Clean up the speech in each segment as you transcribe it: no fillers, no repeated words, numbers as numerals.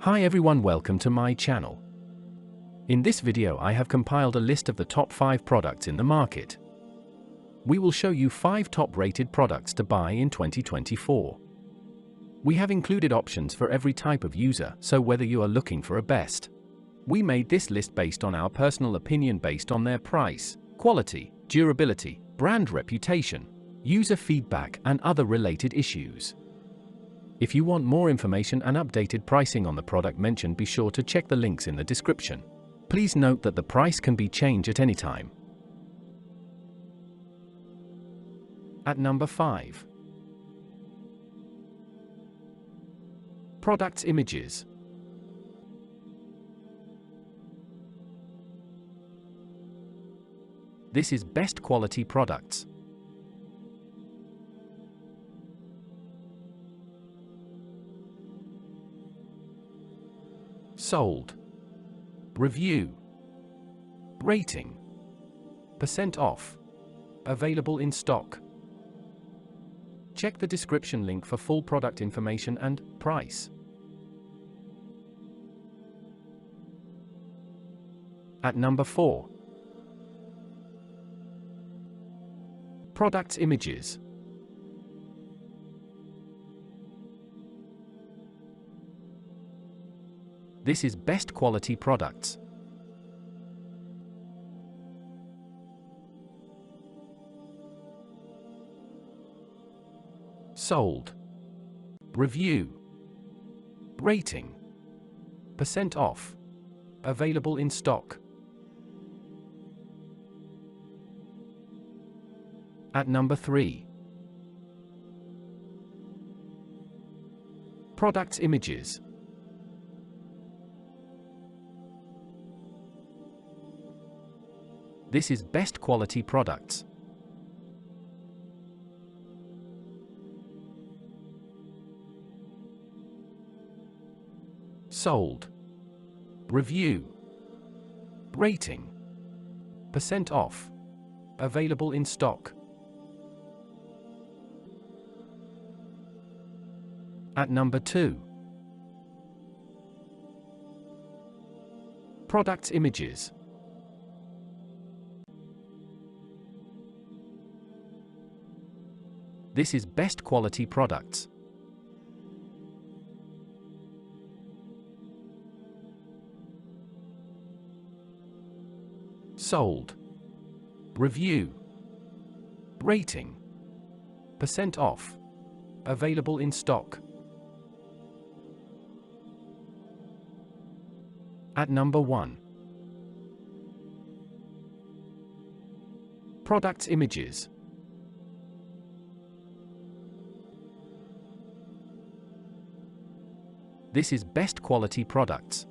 Hi everyone, welcome to my channel. In this video I have compiled a list of the top 5 products in the market. We will show you 5 top rated products to buy in 2024. We have included options for every type of user, so whether you are looking for a best. We made this list based on our personal opinion based on their price, quality, durability, brand reputation, user feedback and other related issues. If you want more information and updated pricing on the product mentioned, be sure to check the links in the description. Please note that the price can be changed at any time. At number 5. Products images. This is best quality products. Sold. Review. Rating. Percent off. Available in stock. Check the description link for full product information and price. At number 4. Products images. This is best quality products. Sold. Review. Rating. Percent off. Available in stock. At number 3. Products images. This is best quality products. Sold. Review. Rating. Percent off. Available in stock. At number 2. Products images. This is best quality products. Sold. Review. Rating. Percent off. Available in stock. At number 1. Products images. This is best quality products.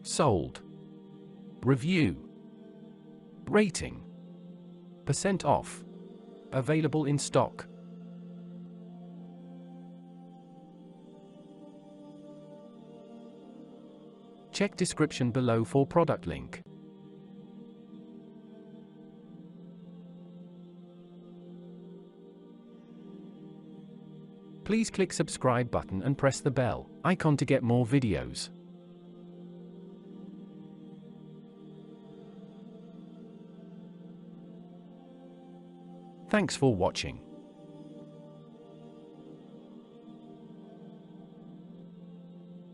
Sold. Review. Rating. Percent off. Available in stock. Check description below for product link. Please click subscribe button and press the bell icon to get more videos. Thanks for watching.